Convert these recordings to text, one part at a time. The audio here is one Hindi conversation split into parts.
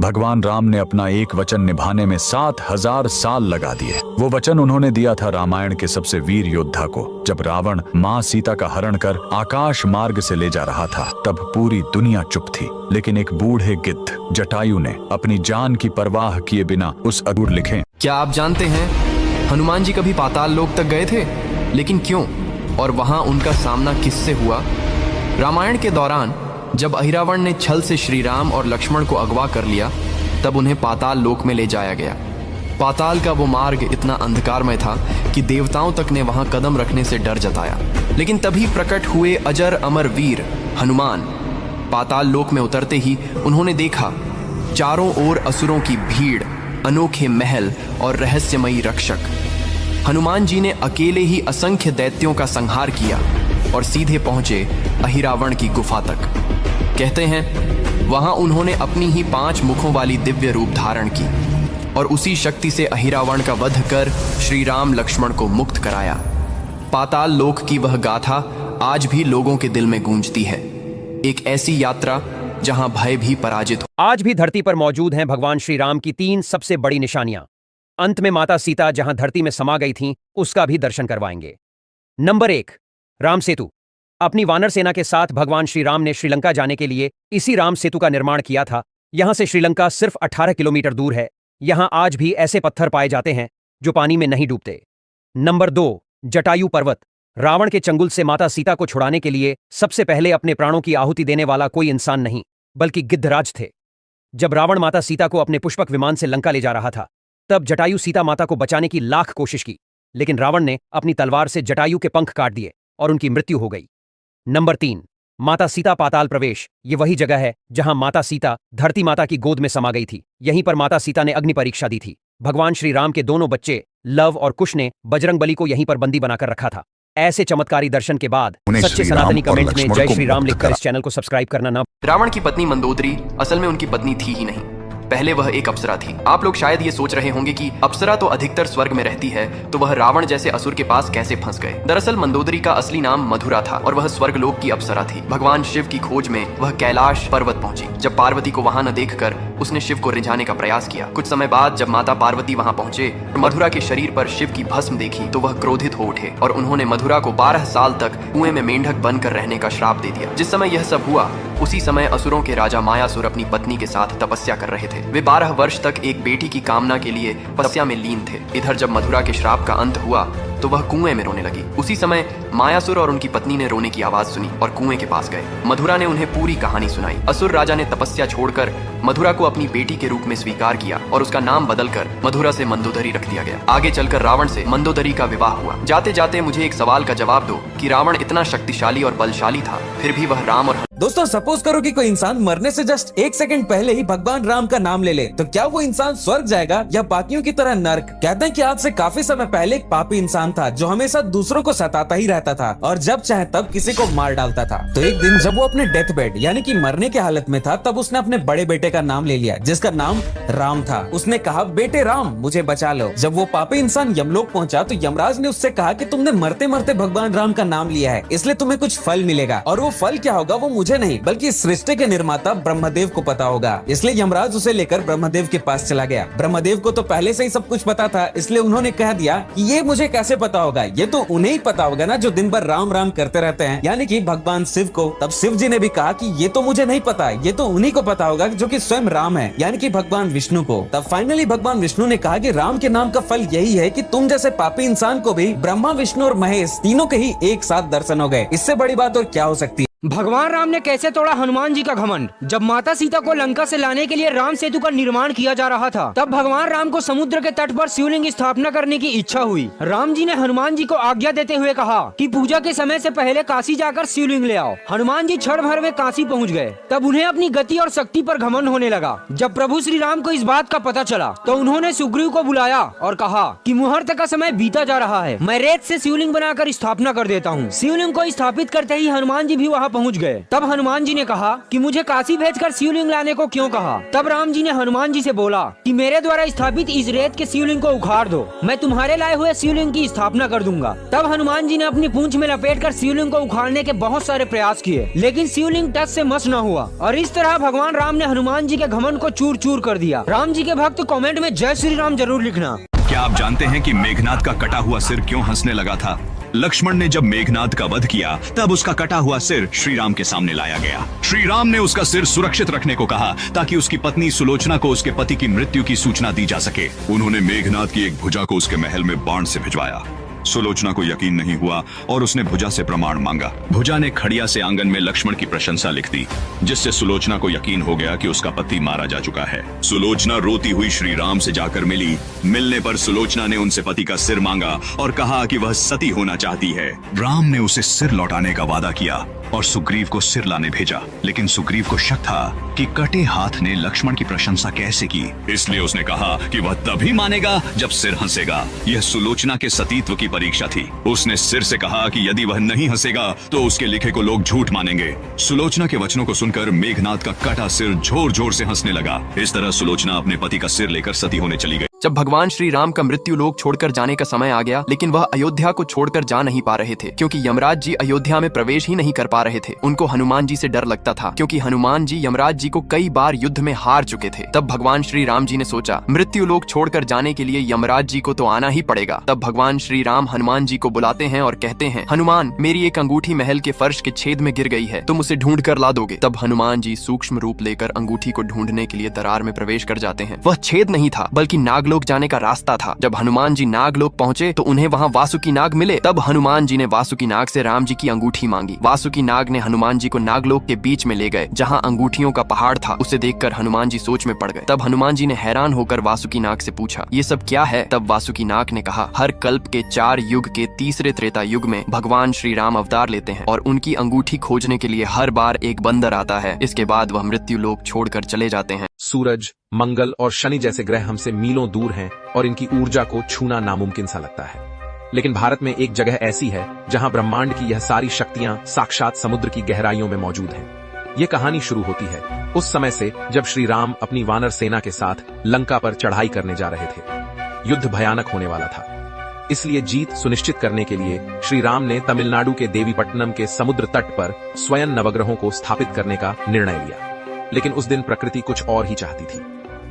भगवान राम ने अपना एक वचन निभाने में 7000 साल लगा दिए। वो वचन उन्होंने दिया था रामायण के सबसे वीर योद्धा को। जब रावण माँ सीता का हरण कर आकाश मार्ग से ले जा रहा था, तब पूरी दुनिया चुप थी। लेकिन एक बूढ़े गिद्ध जटायु ने अपनी जान की परवाह किए बिना उस अधूर लिखे। क्या आप जानते हैं हनुमान जी कभी पाताल लोक तक गए थे? लेकिन क्यों और वहां उनका सामना किससे हुआ? रामायण के दौरान जब अहिरावण ने छल से श्री राम और लक्ष्मण को अगवा कर लिया, तब उन्हें पाताल लोक में ले जाया गया। पाताल का वो मार्ग इतना अंधकारमय था कि देवताओं तक ने वहां कदम रखने से डर जताया। लेकिन तभी प्रकट हुए अजर अमर वीर हनुमान। पाताल लोक में उतरते ही उन्होंने देखा चारों ओर असुरों की भीड़, अनोखे महल और रहस्यमयी रक्षक। हनुमान जी ने अकेले ही असंख्य दैत्यों का संहार किया और सीधे पहुंचे अहिरावण की गुफा तक। कहते हैं वहां उन्होंने अपनी ही 5 मुखों वाली दिव्य रूप धारण की और उसी शक्ति से अहिरावण का वध कर श्री राम लक्ष्मण को मुक्त कराया। पाताल लोक की वह गाथा आज भी लोगों के दिल में गूंजती है। एक ऐसी यात्रा जहां भय भी पराजित हो। आज भी धरती पर मौजूद हैं भगवान श्री राम की 3 सबसे बड़ी निशानियां। अंत में माता सीता जहां धरती में समा गई थीं, उसका भी दर्शन करवाएंगे। नंबर 1, राम सेतु। अपनी वानर सेना के साथ भगवान श्री राम ने श्रीलंका जाने के लिए इसी राम सेतु का निर्माण किया था। यहां से श्रीलंका सिर्फ 18 किलोमीटर दूर है। यहां आज भी ऐसे पत्थर पाए जाते हैं जो पानी में नहीं डूबते। नंबर 2, जटायु पर्वत। रावण के चंगुल से माता सीता को छुड़ाने के लिए सबसे पहले अपने प्राणों की आहुति देने वाला कोई इंसान नहीं, बल्कि गिद्धराज थे। जब रावण माता सीता को अपने पुष्पक विमान से लंका ले जा रहा था, तब जटायु सीता माता को बचाने की लाख कोशिश की, लेकिन रावण ने अपनी तलवार से जटायु के पंख काट दिए और उनकी मृत्यु हो गई। नंबर 3, माता सीता पाताल प्रवेश। ये वही जगह है जहां माता सीता धरती माता की गोद में समा गई थी। यहीं पर माता सीता ने अग्नि परीक्षा दी थी। भगवान श्री राम के दोनों बच्चे लव और कुश ने बजरंगबली को यहीं पर बंदी बनाकर रखा था। ऐसे चमत्कारी दर्शन के बाद सच्चे सनातनी कमेंट में जय श्री राम लिखकर इस चैनल को सब्सक्राइब करना ना। रावण की पत्नी मंदोदरी असल में उनकी पत्नी थी ही नहीं, पहले वह एक अप्सरा थी। आप लोग शायद ये सोच रहे होंगे कि अप्सरा तो अधिकतर स्वर्ग में रहती है, तो वह रावण जैसे असुर के पास कैसे फंस गए। दरअसल मंदोदरी का असली नाम मधुरा था और वह स्वर्गलोक की अप्सरा थी। भगवान शिव की खोज में वह कैलाश पर्वत पहुंची। जब पार्वती को वहां न देखकर उसने शिव को रिझाने का प्रयास किया। कुछ समय बाद जब माता पार्वती वहां पहुंचे और मधुरा के शरीर पर शिव की भस्म देखी, तो वह क्रोधित हो उठे और उन्होंने मधुरा को 12 साल तक कुएं में मेंढक बनकर रहने का श्राप दे दिया। जिस समय यह सब हुआ, उसी समय असुरों के राजा मायासुर अपनी पत्नी के साथ तपस्या कर रहे थे। वे 12 वर्ष तक एक बेटी की कामना के लिए तपस्या में लीन थे। इधर जब मधुरा के श्राप का अंत हुआ, तो वह कुएं में रोने लगी। उसी समय मायासुर और उनकी पत्नी ने रोने की आवाज सुनी और कुएं के पास गए। मधुरा ने उन्हें पूरी कहानी सुनाई। असुर राजा ने तपस्या छोड़कर मधुरा को अपनी बेटी के रूप में स्वीकार किया और उसका नाम बदलकर मधुरा से मंदोदरी रख दिया गया। आगे चलकर रावण से मंदोदरी का विवाह हुआ। जाते जाते मुझे एक सवाल का जवाब दो कि रावण इतना शक्तिशाली और बलशाली था, फिर भी वह राम और दोस्तों सपोज करो कि कोई इंसान मरने से जस्ट 1 सेकंड पहले ही भगवान राम का नाम ले ले, तो क्या वो इंसान स्वर्ग जाएगा या बाकियों की तरह नर्क? कहते हैं कि आज से काफी समय पहले एक पापी इंसान था जो हमेशा दूसरों को सताता ही रहता था और जब चाहे तब किसी को मार डालता था। तो एक दिन जब वो अपने डेथ बेड यानी कि मरने की हालत में था, तब उसने अपने बड़े बेटे का नाम ले लिया जिसका नाम राम था। उसने कहा, बेटे राम मुझे बचा लो। जब वो पापी इंसान यमलोक पहुंचा तो यमराज ने उससे कहा कि तुमने मरते मरते भगवान राम का नाम लिया है, इसलिए तुम्हें कुछ फल मिलेगा। और वो फल क्या होगा वो मुझे नहीं बल्कि सृष्टि के निर्माता ब्रह्मदेव को पता होगा। इसलिए यमराज उसे लेकर ब्रह्मदेव के पास चला गया। ब्रह्मदेव को तो पहले से ही सब कुछ पता था, इसलिए उन्होंने कह दिया कि ये मुझे कैसे पता होगा, ये तो उन्हें ही पता होगा ना जो दिन भर राम राम करते रहते हैं, यानी कि भगवान शिव को। तब शिव जी ने भी कहा कि ये तो मुझे नहीं पता, ये तो उन्हीं को पता होगा जो कि स्वयं राम है, यानी कि भगवान विष्णु को। तब फाइनली भगवान विष्णु ने कहा कि राम के नाम का फल यही है कि तुम जैसे पापी इंसान को भी ब्रह्मा विष्णु और महेश तीनों के ही एक साथ दर्शन हो गए। इससे बड़ी बात और क्या हो सकती है। भगवान राम ने कैसे तोड़ा हनुमान जी का घमंड। जब माता सीता को लंका से लाने के लिए राम सेतु का निर्माण किया जा रहा था, तब भगवान राम को समुद्र के तट पर शिवलिंग की स्थापना करने की इच्छा हुई। राम जी ने हनुमान जी को आज्ञा देते हुए कहा कि पूजा के समय से पहले काशी जाकर शिवलिंग ले आओ। हनुमान जी क्षण भर में काशी पहुँच गए। तब उन्हें अपनी गति और शक्ति पर घमंड होने लगा। जब प्रभु श्री राम को इस बात का पता चला, तो उन्होंने सुग्रीव को बुलाया और कहा कि मुहूर्त का समय बीता जा रहा है, मैं रेत से शिवलिंग बनाकर स्थापना कर देता हूँ। शिवलिंग को स्थापित करते ही हनुमान जी भी वहाँ वहाँ पहुँच गए। तब हनुमान जी ने कहा कि मुझे काशी भेजकर शिवलिंग लाने को क्यों कहा। तब राम जी ने हनुमान जी से बोला कि मेरे द्वारा स्थापित इस रेत के शिवलिंग को उखाड़ दो, मैं तुम्हारे लाए हुए शिवलिंग की स्थापना कर दूंगा। तब हनुमान जी ने अपनी पूंछ में लपेटकर शिवलिंग को उखाड़ने के बहुत सारे प्रयास किए, लेकिन शिवलिंग टच से मस न हुआ और इस तरह भगवान राम ने हनुमान जी के घमंड को चूर चूर कर दिया। राम जी के भक्त कमेंट में जय श्री राम जरूर लिखना। क्या आप जानते हैं कि मेघनाद का कटा हुआ सिर क्यों हंसने लगा था? लक्ष्मण ने जब मेघनाद का वध किया तब उसका कटा हुआ सिर श्री राम के सामने लाया गया। श्री राम ने उसका सिर सुरक्षित रखने को कहा ताकि उसकी पत्नी सुलोचना को उसके पति की मृत्यु की सूचना दी जा सके। उन्होंने मेघनाद की एक भुजा को उसके महल में बाण से भिजवाया। सुलोचना को यकीन नहीं हुआ और उसने भुजा से प्रमाण मांगा। भुजा ने खड़िया से आंगन में लक्ष्मण की प्रशंसा लिख दी, जिससे सुलोचना को यकीन हो गया कि उसका पति मारा जा चुका है। सुलोचना रोती हुई श्री राम से जाकर मिली। मिलने पर सुलोचना ने उनसे पति का सिर मांगा और कहा कि वह सती होना चाहती है। राम ने उसे सिर लौटाने का वादा किया और सुग्रीव को सिर लाने भेजा, लेकिन सुग्रीव को शक था कि कटे हाथ ने लक्ष्मण की प्रशंसा कैसे की, इसलिए उसने कहा कि वह तभी मानेगा जब सिर हंसेगा। यह सुलोचना के सतीत्व की परीक्षा थी। उसने सिर से कहा कि यदि वह नहीं हंसेगा तो उसके लिखे को लोग झूठ मानेंगे। सुलोचना के वचनों को सुनकर मेघनाद का कटा सिर जोर जोर से हंसने लगा। इस तरह सुलोचना अपने पति का सिर लेकर सती होने चली गई। जब भगवान श्री राम का मृत्यु लोक छोड़कर जाने का समय आ गया, लेकिन वह अयोध्या को छोड़कर जा नहीं पा रहे थे, क्योंकि यमराज जी अयोध्या में प्रवेश ही नहीं कर पा रहे थे। उनको हनुमान जी से डर लगता था, क्योंकि हनुमान जी यमराज जी को कई बार युद्ध में हार चुके थे। तब भगवान श्री राम जी ने सोचा, मृत्यु लोक छोड़कर जाने के लिए यमराज जी को तो आना ही पड़ेगा। तब भगवान श्री राम हनुमान जी को बुलाते हैं और कहते हैं, हनुमान, मेरी एक अंगूठी महल के फर्श के छेद में गिर गई है, तुम उसे ढूंढ कर ला दोगे? तब हनुमान जी सूक्ष्म रूप लेकर अंगूठी को ढूंढने के लिए दरार में प्रवेश कर जाते हैं। वह छेद नहीं था, बल्कि नागलोक जाने का रास्ता था। जब हनुमान जी नागलोक पहुंचे तो उन्हें वहां वासुकी नाग मिले। तब हनुमान जी ने वासुकी नाग से राम जी की अंगूठी मांगी। वासुकी नाग ने हनुमान जी को नागलोक के बीच में ले गए, जहां अंगूठियों का पहाड़ था। उसे देखकर हनुमान जी सोच में पड़ गए। तब हनुमान जी ने हैरान होकर वासुकी नाग से पूछा, ये सब क्या है? तब वासुकी नाग ने कहा, हर कल्प के 4 युग के तीसरे त्रेता युग में भगवान श्री राम अवतार लेते हैं और उनकी अंगूठी खोजने के लिए हर बार एक बंदर आता है। इसके बाद वह मृत्यु लोक छोड़कर चले जाते हैं। सूरज, मंगल और शनि जैसे ग्रह हमसे मीलों दूर हैं और इनकी ऊर्जा को छूना नामुमकिन सा लगता है, लेकिन भारत में एक जगह ऐसी है जहां ब्रह्मांड की यह सारी शक्तियां साक्षात समुद्र की गहराइयों में मौजूद हैं। यह कहानी शुरू होती है उस समय से जब श्री राम अपनी वानर सेना के साथ लंका पर चढ़ाई करने जा रहे थे। युद्ध भयानक होने वाला था, इसलिए जीत सुनिश्चित करने के लिए श्री राम ने तमिलनाडु के देवीपट्टनम के समुद्र तट पर स्वयं नवग्रहों को स्थापित करने का निर्णय लिया। लेकिन उस दिन प्रकृति कुछ और ही चाहती थी।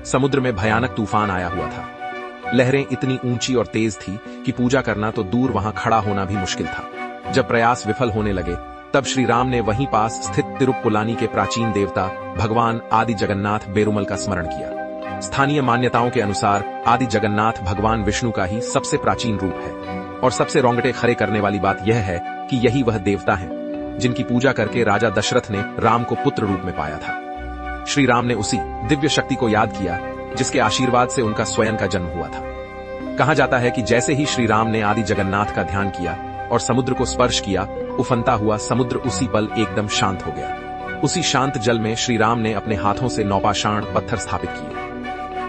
समुद्र में भयानक तूफान आया हुआ था। लहरें इतनी ऊंची और तेज थी कि पूजा करना तो दूर वहां खड़ा होना भी मुश्किल था। जब प्रयास विफल होने लगे तब श्री राम ने वहीं पास स्थित तिरुप्पुलानी के प्राचीन देवता भगवान आदि जगन्नाथ बेरुमल का स्मरण किया। स्थानीय मान्यताओं के अनुसार आदि जगन्नाथ भगवान विष्णु का ही सबसे प्राचीन रूप है और सबसे रोंगटे खड़े करने वाली बात यह है कि यही वह देवता हैं जिनकी पूजा करके राजा दशरथ ने राम को पुत्र रूप में पाया था। श्री राम ने उसी दिव्य शक्ति को याद किया जिसके आशीर्वाद से उनका स्वयं का जन्म हुआ था। कहा जाता है कि जैसे ही श्री राम ने आदि जगन्नाथ का ध्यान किया और समुद्र को स्पर्श किया, उफनता हुआ समुद्र उसी पल एकदम शांत हो गया। उसी शांत जल में श्री राम ने अपने हाथों से नौपाषाण पत्थर स्थापित किए।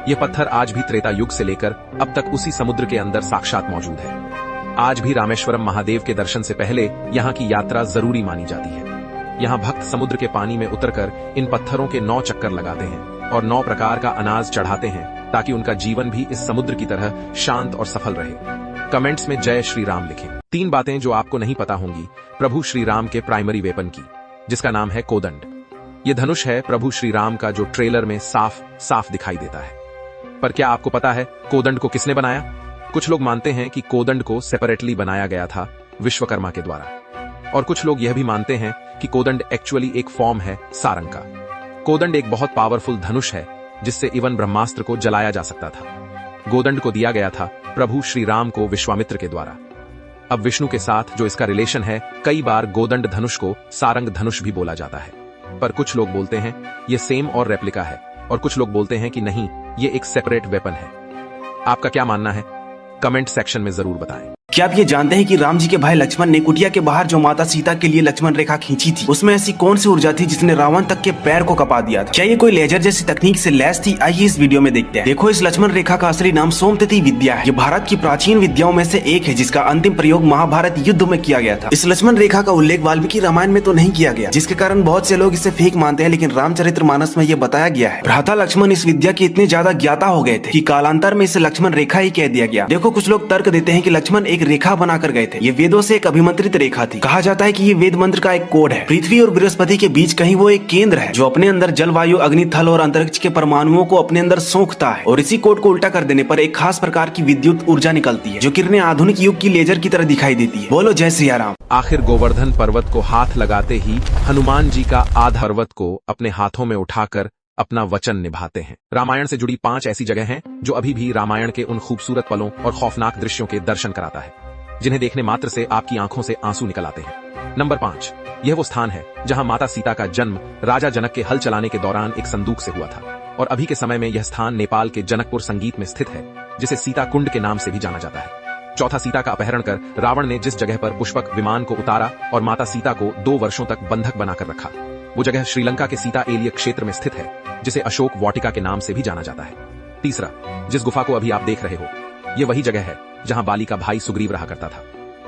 ये पत्थर आज भी त्रेता युग से लेकर अब तक उसी समुद्र के अंदर साक्षात मौजूद है। आज भी रामेश्वरम महादेव के दर्शन से पहले यहाँ की यात्रा जरूरी मानी जाती है। यहाँ भक्त समुद्र के पानी में उतरकर इन पत्थरों के 9 चक्कर लगाते हैं और 9 प्रकार का अनाज चढ़ाते हैं ताकि उनका जीवन भी इस समुद्र की तरह शांत और सफल रहे। कमेंट्स में जय श्री राम लिखें। 3 बातें जो आपको नहीं पता होंगी प्रभु श्री राम के प्राइमरी वेपन की, जिसका नाम है कोदंड। ये धनुष है प्रभु श्री राम का जो ट्रेलर में साफ साफ दिखाई देता है। पर क्या आपको पता है कोदंड को किसने बनाया? कुछ लोग मानते हैं कि कोदंड को सेपरेटली बनाया गया था विश्वकर्मा के द्वारा, और कुछ लोग यह भी मानते हैं कि कोदंड एक्चुअली एक फॉर्म है सारंग का। कोदंड एक बहुत पावरफुल धनुष है जिससे इवन ब्रह्मास्त्र को जलाया जा सकता था। कोदंड को दिया गया था प्रभु श्री राम को विश्वामित्र के द्वारा। अब विष्णु के साथ जो इसका रिलेशन है, कई बार गोदंड धनुष को सारंग धनुष भी बोला जाता है। पर कुछ लोग बोलते हैं ये सेम और रेप्लिका है, और कुछ लोग बोलते हैं कि नहीं, ये एक सेपरेट वेपन है। आपका क्या मानना है? कमेंट सेक्शन में जरूर बताएं। क्या आप ये जानते हैं कि राम जी के भाई लक्ष्मण ने कुटिया के बाहर जो माता सीता के लिए लक्ष्मण रेखा खींची थी, उसमें ऐसी कौन सी ऊर्जा थी जिसने रावण तक के पैर को कपा दिया था? क्या ये कोई लेजर जैसी तकनीक से लैस थी? आइए इस वीडियो में देखते हैं। देखो, इस लक्ष्मण रेखा का असली नाम सोमतिथि विद्या है। ये भारत की प्राचीन विद्याओं में से एक है जिसका अंतिम प्रयोग महाभारत युद्ध में किया गया था। इस लक्ष्मण रेखा का उल्लेख वाल्मीकि रामायण में तो नहीं किया गया, जिसके कारण बहुत से लोग इसे फेक मानते हैं, लेकिन रामचरितमानस में ये बताया गया है। भ्राता लक्ष्मण इस विद्या के इतने ज्यादा ज्ञाता हो गए थे कि कालांतर में इसे लक्ष्मण रेखा ही कह दिया गया। देखो, कुछ लोग तर्क देते हैं कि लक्ष्मण एक रेखा बनाकर गए थे। ये वेदों से एक अभिमंत्रित रेखा थी। कहा जाता है कि ये वेद मंत्र का एक कोड है। पृथ्वी और बृहस्पति के बीच कहीं वो एक केंद्र है जो अपने अंदर जलवायु, अग्नि, थल और अंतरिक्ष के परमाणुओं को अपने अंदर सोखता है, और इसी कोड को उल्टा कर देने पर एक खास प्रकार की विद्युत ऊर्जा निकलती है जो किरणें आधुनिक युग की लेजर की तरह दिखाई देती है। बोलो जय श्री राम। आखिर गोवर्धन पर्वत को हाथ लगाते ही हनुमान जी का आधा पर्वत को अपने हाथों में उठाकर अपना वचन निभाते हैं। रामायण से जुड़ी 5 ऐसी जगह हैं जो अभी भी रामायण के उन खूबसूरत पलों और खौफनाक दृश्यों के दर्शन कराता है जिन्हें देखने मात्र से आपकी आंखों से आंसू निकल आते हैं। नंबर 5, यह वो स्थान है जहां माता सीता का जन्म राजा जनक के हल चलाने के दौरान एक संदूक से हुआ था, और अभी के समय में यह स्थान नेपाल के जनकपुर संगीत में स्थित है, जिसे सीता कुंड के नाम से भी जाना जाता है। चौथा, सीता का अपहरण कर रावण ने जिस जगह पर पुष्पक विमान को उतारा और माता सीता को 2 वर्षों तक बंधक बनाकर रखा, वो जगह श्रीलंका के सीता एलिय क्षेत्र में स्थित है, जिसे अशोक वाटिका के नाम से भी जाना जाता है। तीसरा, जिस गुफा को अभी आप देख रहे हो, ये वही जगह है जहां बाली का भाई सुग्रीव रहा करता था,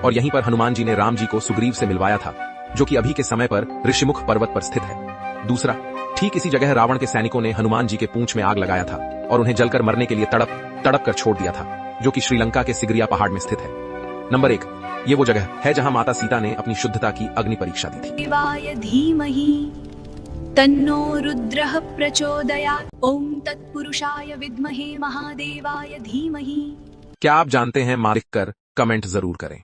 और यहीं पर हनुमान जी ने राम जी को सुग्रीव से मिलवाया था, जो कि अभी के समय पर ऋषिमुख पर्वत पर स्थित है। दूसरा, ठीक इसी जगह रावण के सैनिकों ने हनुमान जी के पूंछ में आग लगाया था और उन्हें जलकर मरने के लिए तड़प कर छोड़ दिया था, जो कि श्रीलंका के सिगरिया पहाड़ में स्थित है। नंबर 1, ये वो जगह है जहां माता सीता ने अपनी शुद्धता की अग्नि परीक्षा दी थी। देवाय धीमहि तन्नो रुद्रः प्रचोदयात्। ओम तत्पुरुषाय विद्महे महादेवाय धीमहि। क्या आप जानते हैं? मालिक कर कमेंट जरूर करें।